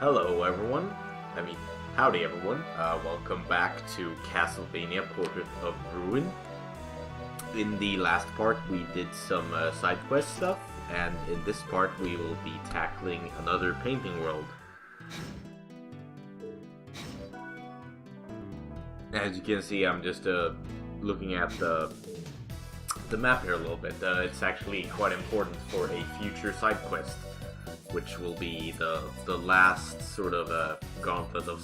Hello everyone, howdy everyone, welcome back to Castlevania Portrait of Ruin. In the last part we did some side quest stuff, and in this part we will be tackling another painting world. As you can see, I'm just looking at the map here a little bit. It's actually quite important for a future side quest, which will be the last sort of gauntlet of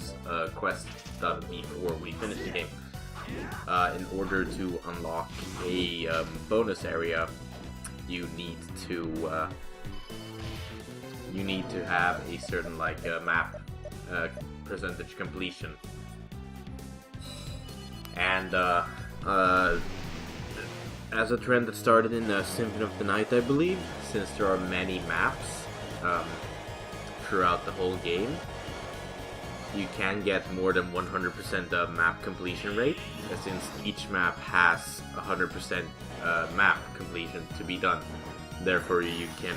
quest done before we finish the game. In order to unlock a bonus area, you need to have a certain map percentage completion, and as a trend that started in Symphony of the Night, I believe, since there are many maps throughout the whole game, you can get more than 100% map completion rate, since each map has 100% map completion to be done. Therefore, you can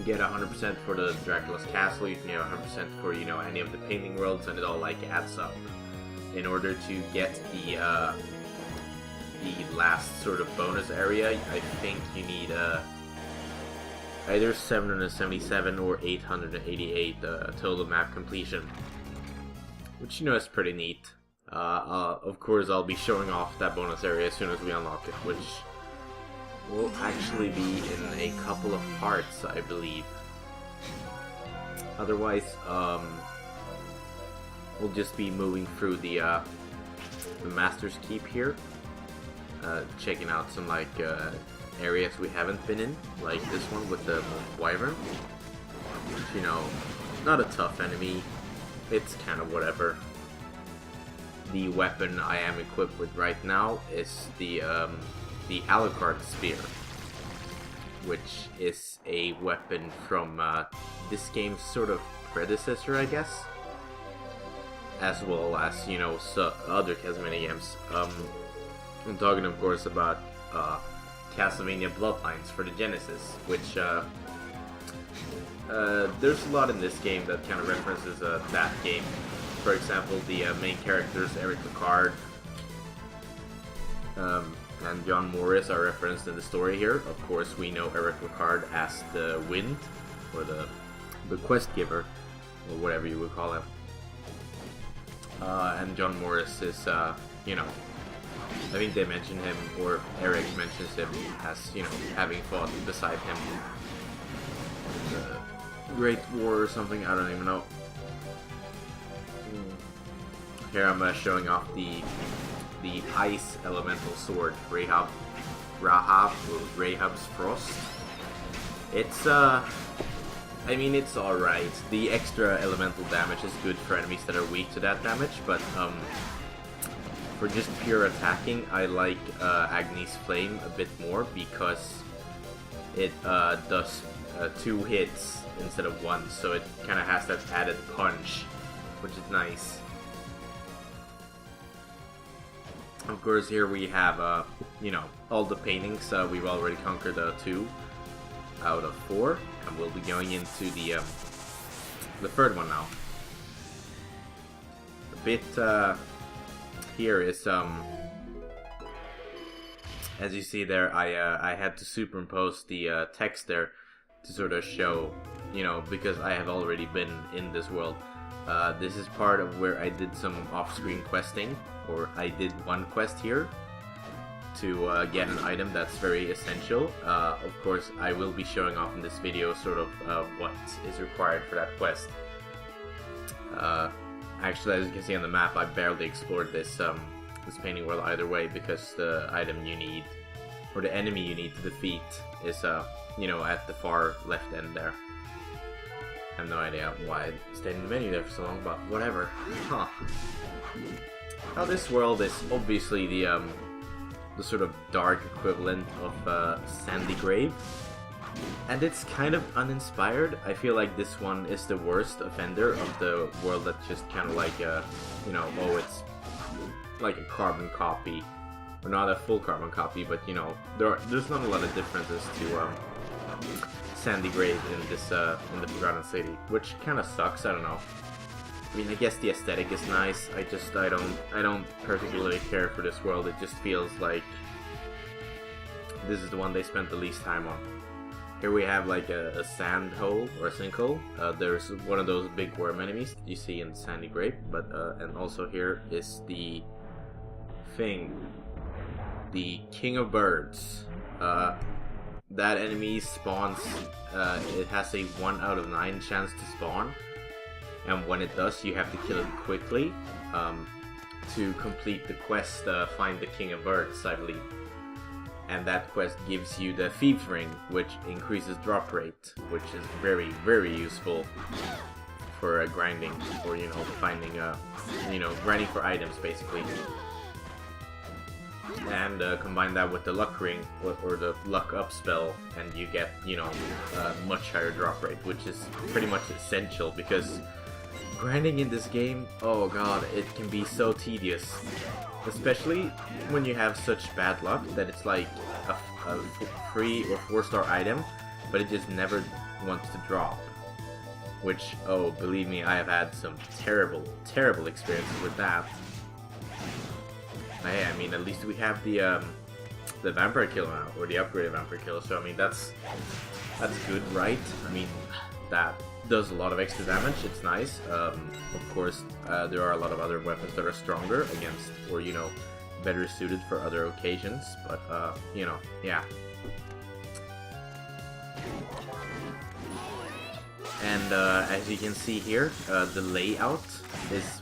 get 100% for the Dracula's Castle, you can get 100% for any of the painting worlds, and it all adds up. In order to get the last sort of bonus area, I think you need either 777 or 888 total map completion, which is pretty neat. Of course, I'll be showing off that bonus area as soon as we unlock it, which will actually be in a couple of parts, I believe. Otherwise, we'll just be moving through the Master's Keep here, checking out some areas we haven't been in, like this one with the Wyvern, which, not a tough enemy, it's kind of whatever. The weapon I am equipped with right now is the Alucard Spear, which is a weapon from this game's sort of predecessor, I guess, as well as, other Castlevania games. I'm talking, of course, about Castlevania Bloodlines for the Genesis, which there's a lot in this game that kind of references that game. For example, the main characters, Eric Picard and John Morris, are referenced in the story here. Of course, we know Eric Picard as the Wind, or the quest giver, or whatever you would call him. And John Morris is, I think they mention him, or Eric mentions him as, having fought beside him in the Great War or something, I don't even know. Here I'm showing off the Ice Elemental Sword, Rahab's Frost. It's, it's alright. The extra elemental damage is good for enemies that are weak to that damage, but, for just pure attacking, I like Agni's Flame a bit more, because it does 2 hits instead of 1, so it kind of has that added punch, which is nice. Of course, here we have, all the paintings. We've already conquered 2 out of 4, and we'll be going into the third one now. A bit, here is, as you see there, I had to superimpose the text there to sort of show, because I have already been in this world. This is part of where I did some off-screen questing, or I did one quest here to get an item that's very essential. Of course, I will be showing off in this video sort of what is required for that quest. Actually, as you can see on the map, I barely explored this painting world either way, because the item you need, or the enemy you need to defeat, is at the far left end there. I have no idea why I stayed in the menu there for so long, but whatever. Huh. Now, this world is obviously the sort of dark equivalent of Sandy Grave, and it's kind of uninspired. I feel like this one is the worst offender of the world that's just kind of it's like a carbon copy, or not a full carbon copy, but there's not a lot of differences to Sandy Grave in this in the Forgotten City, which kind of sucks. I don't know. I mean, I guess the aesthetic is nice. I don't particularly care for this world. It just feels like this is the one they spent the least time on. Here we have like a sand hole or a sinkhole. There's one of those big worm enemies that you see in Sandy Grave, but and also here is the thing, the King of Birds. That enemy spawns. It has a 1 out of 9 chance to spawn, and when it does, you have to kill it quickly to complete the quest. Find the King of Birds, I believe. And that quest gives you the Thieves Ring, which increases drop rate, which is very, very useful for grinding, or finding, grinding for items basically. And combine that with the Luck Ring or the Luck Up spell, and you get a much higher drop rate, which is pretty much essential because grinding in this game, oh god, it can be so tedious. Especially when you have such bad luck that it's like a 3 or 4-star item, but it just never wants to drop. Which, oh, believe me, I have had some terrible, terrible experiences with that. Hey, I mean, at least we have the Vampire Killer now, or the upgraded Vampire Killer, so I mean, that's good, right? I mean, that does a lot of extra damage, it's nice. Of course, there are a lot of other weapons that are stronger against, or better suited for other occasions, but yeah. And as you can see here, the layout is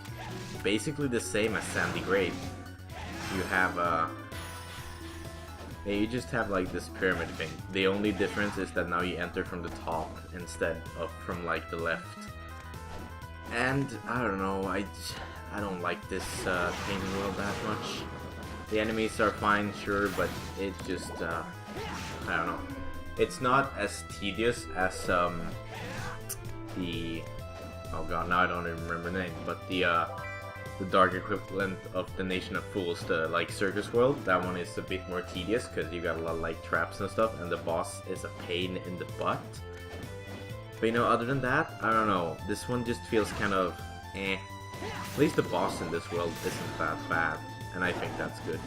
basically the same as Sandy Grave. You have you just have like this pyramid thing. The only difference is that now you enter from the top instead of from like the left. And I don't know, I don't like this painting world that much. The enemies are fine, sure, but it just I don't know. It's not as tedious as the, oh god, now I don't even remember the name, but the dark equivalent of the Nation of Fools, the like circus world. That one is a bit more tedious because you got a lot of like traps and stuff, and the boss is a pain in the butt. But other than that, I don't know. This one just feels kind of eh. At least the boss in this world isn't that bad, and I think that's good.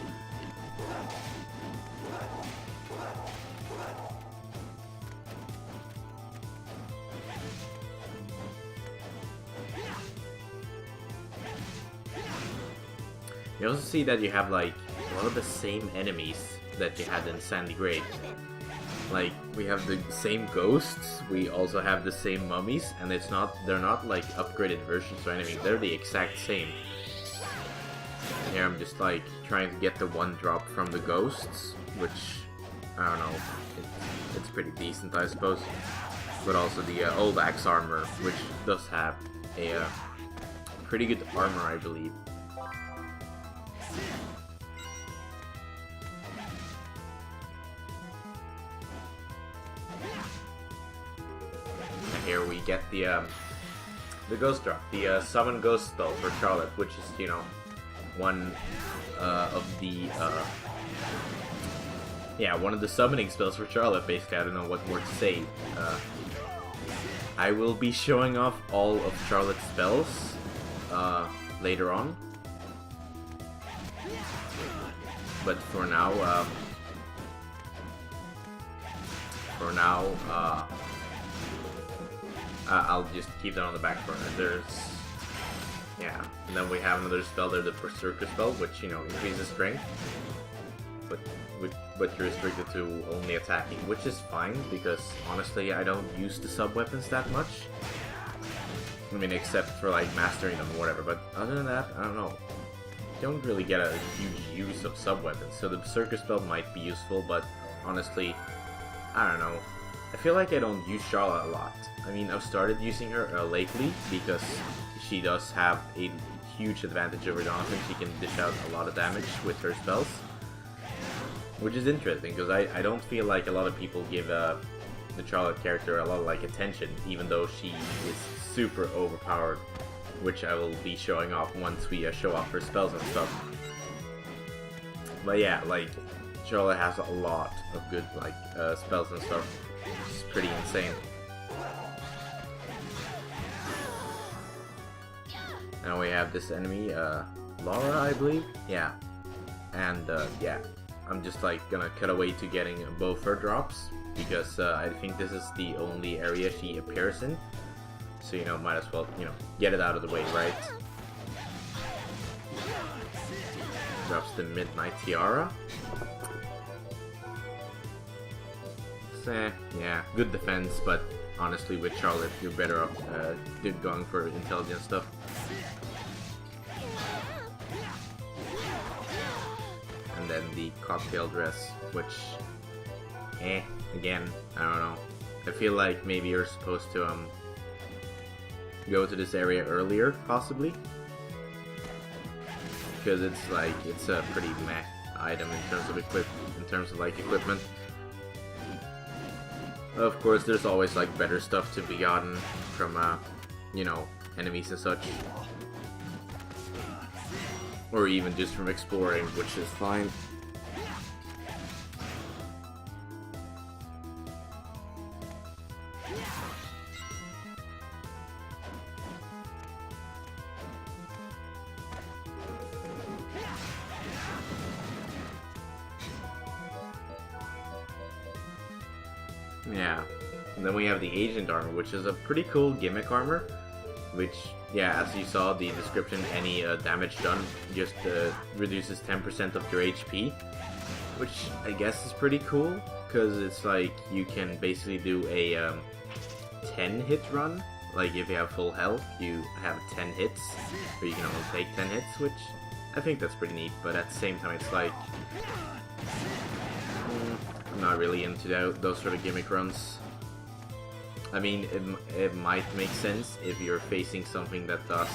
You also see that you have like a lot of the same enemies that you had in Sandy Grave. Like, we have the same ghosts, we also have the same mummies, and they're not like upgraded versions or anything, they're the exact same. Here I'm just like trying to get the 1 drop from the ghosts, which, I don't know, it's pretty decent I suppose. But also the old axe armor, which does have a pretty good armor, I believe. And here we get the ghost drop, the summon ghost spell for Charlotte, which is one of the one of the summoning spells for Charlotte. Basically, I don't know what more to say. I will be showing off all of Charlotte's spells later on. But for now, I'll just keep that on the back burner. And then we have another spell there, the Berserker spell, which increases strength, but you're restricted to only attacking, which is fine because honestly I don't use the sub weapons that much. I mean, except for like mastering them or whatever. But other than that, I don't know. Don't really get a huge use of sub-weapons, so the Berserker spell might be useful, but honestly, I don't know. I feel like I don't use Charlotte a lot. I mean, I've started using her lately because she does have a huge advantage over Jonathan. She can dish out a lot of damage with her spells, which is interesting because I don't feel like a lot of people give the Charlotte character a lot of like attention, even though she is super overpowered, which I will be showing off once we show off her spells and stuff. But yeah, like, Charlotte has a lot of good, like, spells and stuff. It's pretty insane. Now we have this enemy, Laura, I believe? Yeah. And, yeah. I'm just, like, gonna cut away to getting both her drops, because, I think this is the only area she appears in. So, you know, might as well, you know, get it out of the way, right? Drops the Midnight Tiara. Yeah, good defense, but honestly with Charlotte you're better off going for intelligent stuff. And then the cocktail dress, which, again, I don't know. I feel like maybe you're supposed to go to this area earlier, possibly. Because it's like, it's a pretty meh item in terms of equipment. Of course, there's always like better stuff to be gotten from, you know, enemies and such. Or even just from exploring, which is fine. Yeah, and then we have the Agent armor, which is a pretty cool gimmick armor, which, yeah, as you saw the description, any damage done just reduces 10% of your HP, which I guess is pretty cool, because it's like you can basically do a 10 hit run. Like if you have full health, you have 10 hits, but you can only take 10 hits, which I think that's pretty neat, but at the same time it's like, I'm not really into those sort of gimmick runs. I mean, it might make sense if you're facing something that does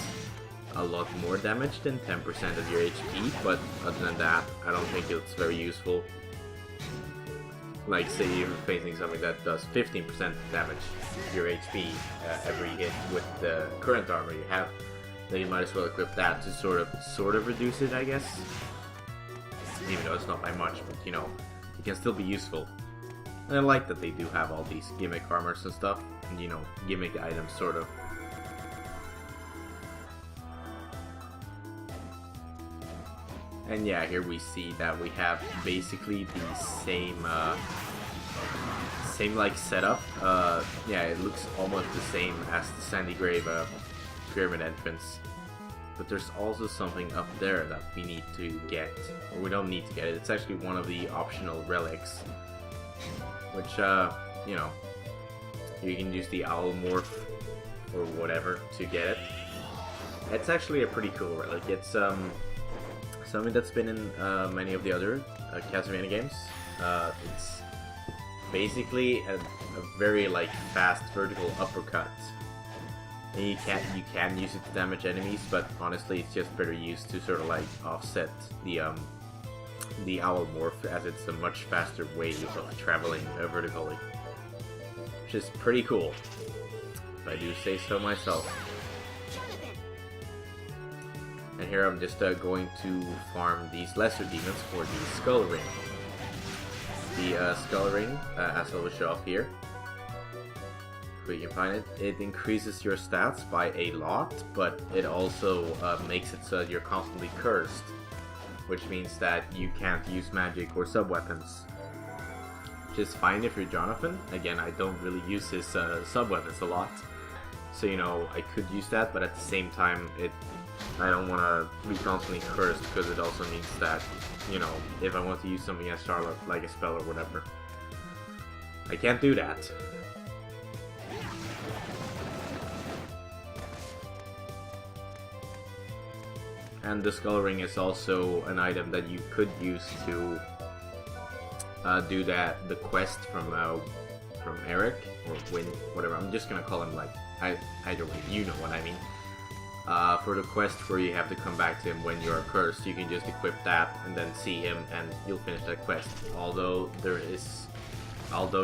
a lot more damage than 10% of your HP, but other than that, I don't think it's very useful. Like, say you're facing something that does 15% damage to your HP every hit with the current armor you have, then you might as well equip that to sort of reduce it, I guess. Even though it's not by much, but you know, it can still be useful. And I like that they do have all these gimmick armors and stuff, and you know, gimmick items sort of. And yeah, here we see that we have basically the same like setup. Yeah, it looks almost the same as the Sandy Grave pyramid entrance. But there's also something up there that we need to get, or we don't need to get it. It's actually one of the optional relics, which, you know, you can use the owl morph or whatever to get it. It's actually a pretty cool relic. It's something that's been in many of the other Castlevania games. It's basically a very like fast vertical uppercut. And you can use it to damage enemies, but honestly, it's just better used to sort of like offset the owl morph, as it's a much faster way of traveling vertically, which is pretty cool, if I do say so myself. And here I'm just going to farm these lesser demons for the Skull Ring. The Skull Ring, as I will show off here, if we can find it, it increases your stats by a lot, but it also makes it so that you're constantly cursed, which means that you can't use magic or sub-weapons. Which is fine if you're Jonathan. Again, I don't really use his sub-weapons a lot, so you know, I could use that, but at the same time, I don't want to be constantly cursed, because it also means that, you know, if I want to use something as Charlotte, like a spell or whatever, I can't do that. And the Skull Ring is also an item that you could use to do the quest from Eric, or Win, whatever. I'm just gonna call him like, either way, you know what I mean. For the quest where you have to come back to him when you are cursed, you can just equip that and then see him and you'll finish that quest. Although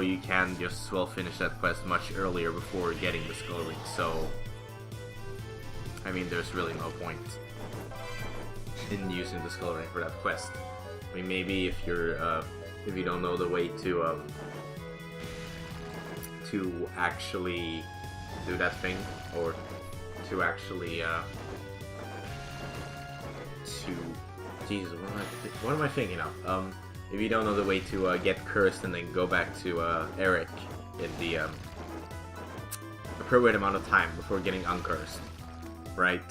you can just as well finish that quest much earlier before getting the Skull Ring, so I mean, there's really no point in using the Skull Ring for that quest. I mean, maybe if you don't know the way to to actually do that thing, or to actually Jesus, what am I thinking of? If you don't know the way to get cursed and then go back to Eric in the appropriate amount of time before getting uncursed, right?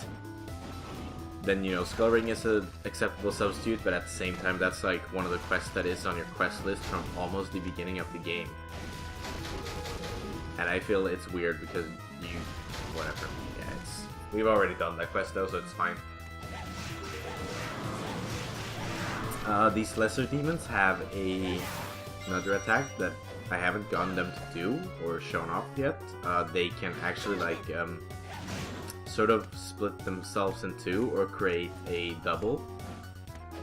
Then, you know, Skull Ring is an acceptable substitute, but at the same time, that's like one of the quests that is on your quest list from almost the beginning of the game. And I feel it's weird because whatever. Yeah, we've already done that quest though, so it's fine. These lesser demons have another attack that I haven't gotten them to do or shown off yet. They can actually like sort of split themselves in two or create a double,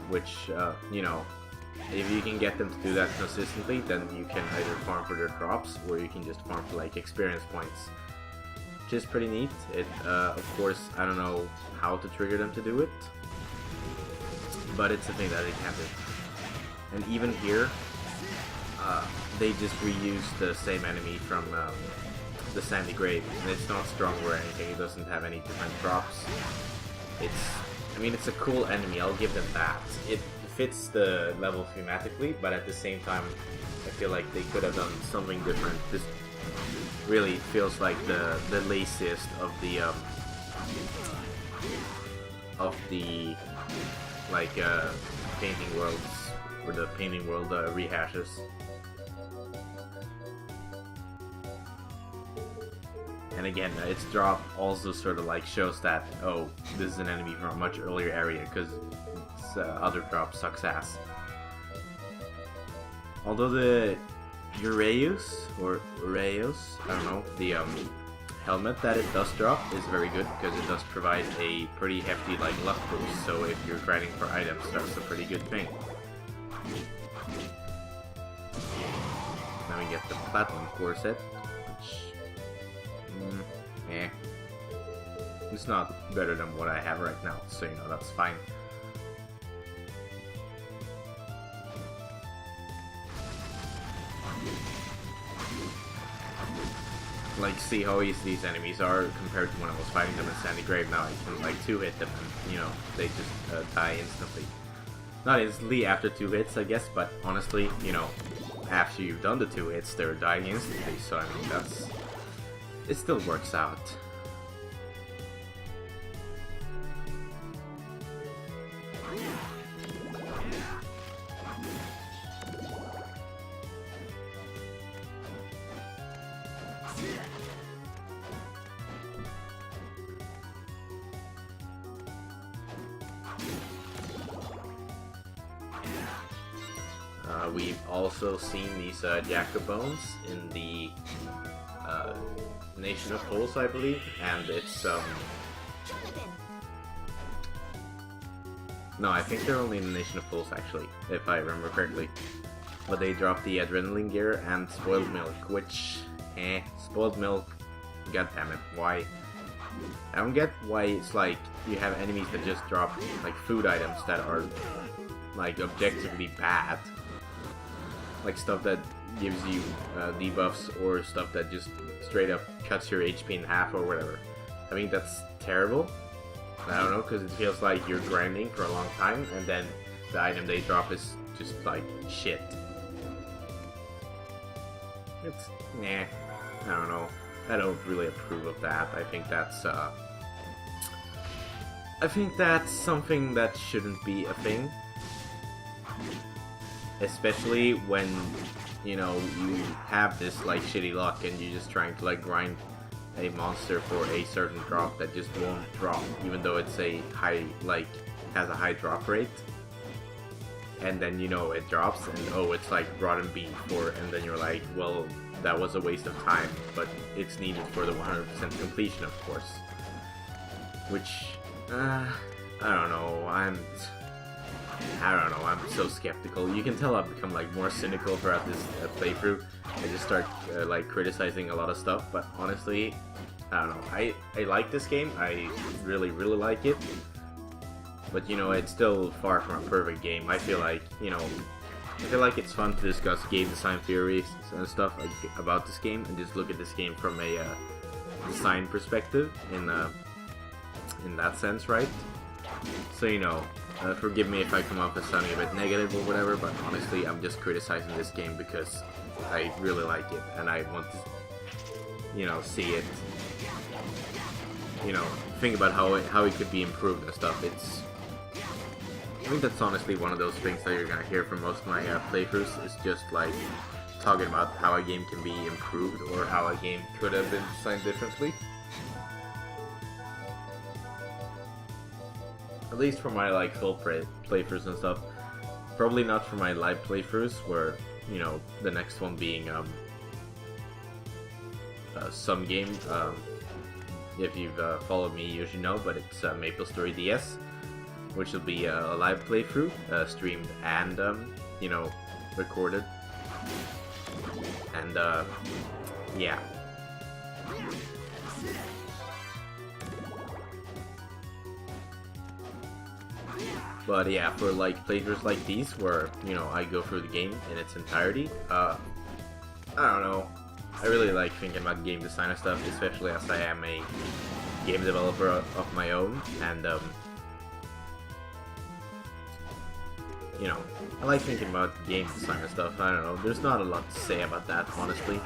which you know, if you can get them to do that consistently, then you can either farm for their drops or you can just farm for like experience points, which is pretty neat. Of course, I don't know how to trigger them to do it, but it's a thing that they can do. And even here, they just reuse the same enemy from the Sandy Grave, and it's not stronger or anything. It doesn't have any different drops. I mean, it's a cool enemy, I'll give them that. It fits the level thematically, but at the same time, I feel like they could have done something different. This really feels like the laziest of the like painting worlds, or the painting world rehashes. And again, its drop also sort of like shows that, oh, this is an enemy from a much earlier area, because its other drop sucks ass. Although the Ureus, or Ureus, I don't know, the helmet that it does drop is very good, because it does provide a pretty hefty like luck boost, so if you're grinding for items, that's a pretty good thing. Now we get the Platinum Corset, which... it's not better than what I have right now, so you know, that's fine. Like, see how easy these enemies are compared to when I was fighting them in Sandy Grave. Now I can like 2-hit them and, you know, they just die instantly. Not instantly after 2 hits, I guess, but honestly, you know, after you've done the 2 hits, they're dying instantly, so I mean, it still works out. We've also seen these Jacobones in the Nation of Fools, I believe, and it's no, I think they're only in the Nation of Fools actually, if I remember correctly. But they drop the Adrenaline Gear and Spoiled Milk, which, Spoiled Milk, goddammit, why? I don't get why it's like you have enemies that just drop like food items that are like objectively bad. Like stuff that gives you debuffs, or stuff that just straight up cuts your HP in half or whatever. I mean, that's terrible. I don't know, because it feels like you're grinding for a long time and then the item they drop is just like shit. It's, I don't know. I don't really approve of that. I think that's something that shouldn't be a thing. Especially when, you know, you have this like shitty luck and you're just trying to like grind a monster for a certain drop that just won't drop, even though it's a high, like, has a high drop rate. And then, you know, it drops and oh, it's like rotten bean for, and then you're like, well, that was a waste of time, but it's needed for the 100% completion, of course. Which, I don't know, I'm so skeptical. You can tell I've become like more cynical throughout this playthrough. I just start like criticizing a lot of stuff, but honestly, I don't know. I like this game. I really like it. But you know, it's still far from a perfect game. I feel like, you know, I feel like it's fun to discuss game design theories and stuff like, about this game, and just look at this game from a design perspective in that sense, right? So, you know, forgive me if I come off as sounding a bit negative or whatever, but honestly, I'm just criticizing this game because I really like it, and I want to, you know, see it, you know, think about how it could be improved and stuff. I think that's honestly one of those things that you're gonna hear from most of my playthroughs, is just like talking about how a game can be improved or how a game could have been designed differently. At least for my like full playthroughs and stuff. Probably not for my live playthroughs, where, you know, the next one being some game. If you've followed me, you should know, but it's Maple Story DS, which will be a live playthrough, streamed and, you know, recorded. And, yeah. But yeah, for like playthroughs like these, where, you know, I go through the game in its entirety, I don't know. I really like thinking about game design and stuff, especially as I am a game developer of my own, and, you know, I like thinking about game design and stuff. I don't know, there's not a lot to say about that, honestly.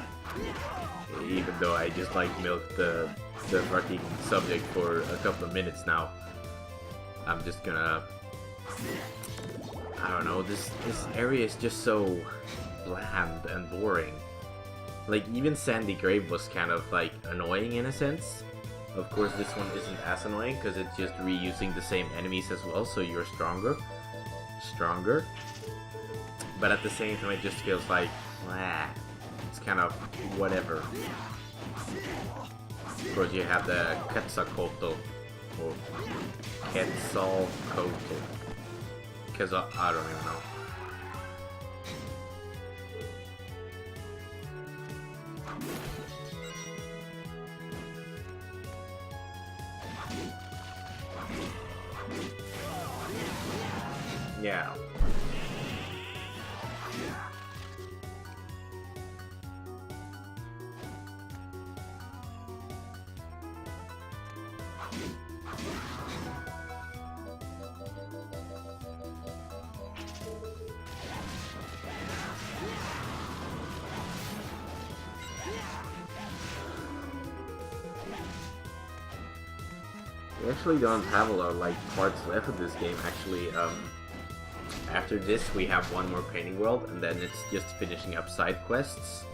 Even though I just like milked the fucking subject for a couple of minutes now. I'm just gonna... I don't know, this area is just so bland and boring. Like, even Sandy Grave was kind of, like, annoying in a sense. Of course, this one isn't as annoying, because it's just reusing the same enemies as well, so you're stronger. But at the same time, it just feels like, it's kind of whatever. Of course, you have the Quetzalcoatl, or Quetzalcoatl. Because I don't even know. Yeah. We actually don't have a lot of like parts left of this game. Actually, after this we have one more painting world, and then it's just finishing up side quests,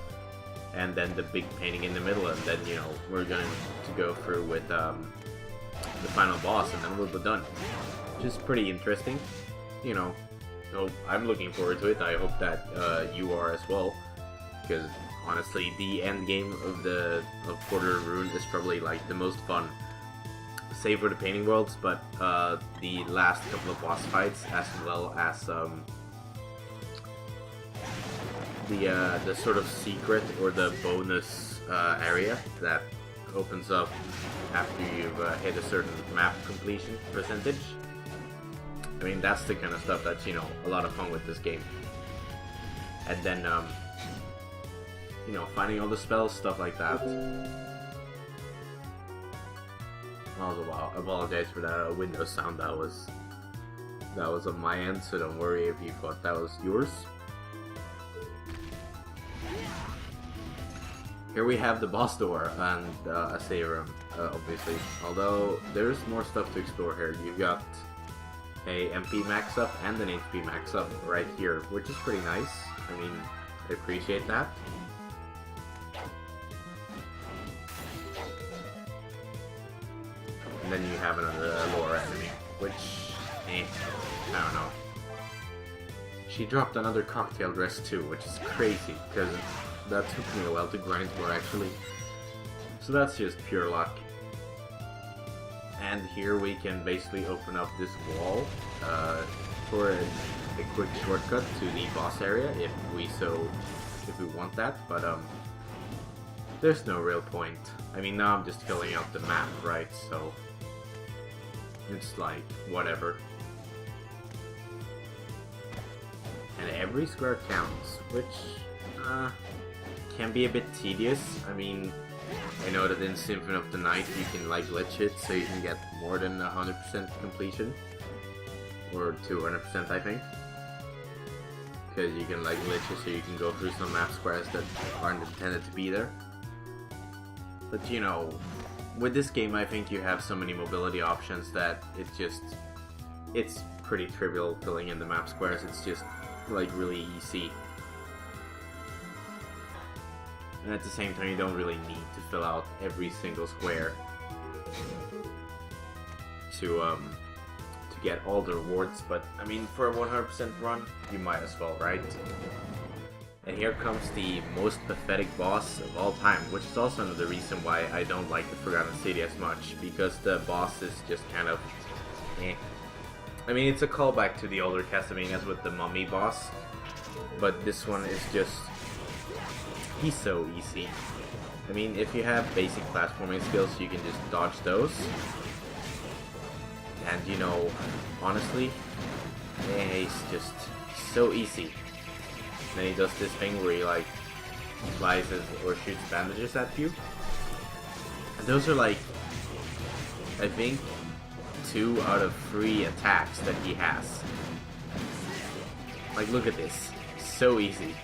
and then the big painting in the middle, and then, you know, we're going to go through with the final boss, and then we'll be done. Which is pretty interesting, you know. So I'm looking forward to it. I hope that you are as well, because honestly, the end game of Porter Rune is probably like the most fun. Save for the painting worlds, but the last couple of boss fights, as well as the sort of secret or the bonus area that opens up after you've hit a certain map completion percentage. I mean, that's the kind of stuff that's, you know, a lot of fun with this game. And then, you know, finding all the spells, stuff like that. Also, wow, I apologize for that Windows sound. That was on my end, so don't worry if you thought that was yours. Here we have the boss door and a save room, obviously. Although there's more stuff to explore here. You've got a MP max up and an HP max up right here, which is pretty nice. I mean, I appreciate that. And then you have another lower enemy, which, I don't know. She dropped another cocktail dress too, which is crazy, because that took me a while to grind for, actually. So that's just pure luck. And here we can basically open up this wall for a quick shortcut to the boss area, if we want that, but there's no real point. I mean, now I'm just filling out the map, right, so it's like, whatever. and every square counts, which can be a bit tedious. I mean, I know that in Symphony of the Night you can like glitch it so you can get more than 100% completion, or 200% I think, because you can like glitch it so you can go through some map squares that aren't intended to be there. But you know, with this game I think you have so many mobility options that it's pretty trivial filling in the map squares. It's just like really easy. And at the same time, you don't really need to fill out every single square to get all the rewards. But I mean, for a 100% run, you might as well, right? And here comes the most pathetic boss of all time, which is also another reason why I don't like the Forgotten City as much, because the boss is just kind of eh. I mean, it's a callback to the older Castlevanias with the mummy boss, but this one is just... he's so easy. I mean, if you have basic platforming skills, you can just dodge those. And you know, honestly, he's just so easy. Then he does this thing where he like flies or shoots bandages at you. And those are like, I think, 2 out of 3 attacks that he has. Like, look at this. So easy.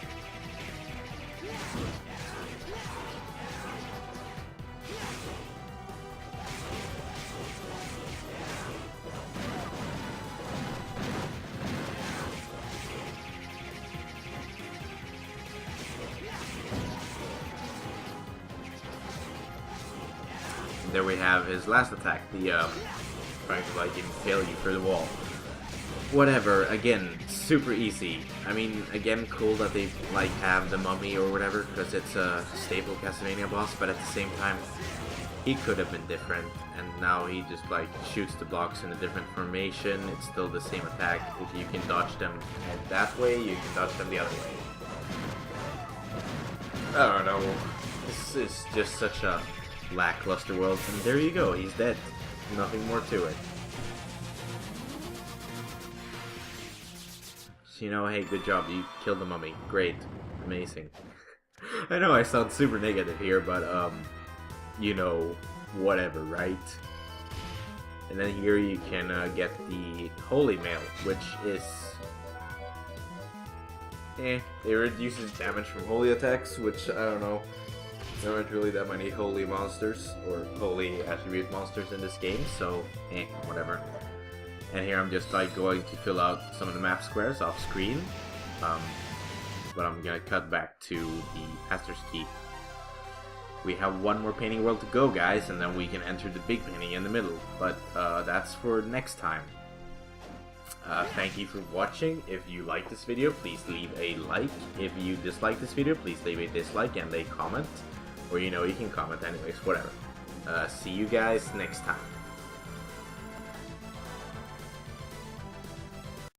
There we have his last attack, the trying to like impale you through the wall. Whatever, again, super easy. I mean, again, cool that they like have the mummy or whatever, because it's a staple Castlevania boss, but at the same time, he could have been different, and now he just like shoots the blocks in a different formation. It's still the same attack. If you can dodge them that way, you can dodge them the other way. I don't know. This is just such a lackluster world, and there you go, he's dead. Nothing more to it. So, you know, hey, good job, you killed the mummy. Great. Amazing. I know I sound super negative here, but, you know, whatever, right? And then here you can get the Holy Mail, which is... it reduces damage from holy attacks, which, I don't know. There aren't really that many holy monsters, or holy attribute monsters in this game, so whatever. And here I'm just like going to fill out some of the map squares off screen, but I'm gonna cut back to the Master's Keep. We have one more painting world to go, guys, and then we can enter the big painting in the middle, but that's for next time. Thank you for watching. If you like this video, please leave a like. If you dislike this video, please leave a dislike and a comment. Or, you know, you can comment anyways, whatever. See you guys next time.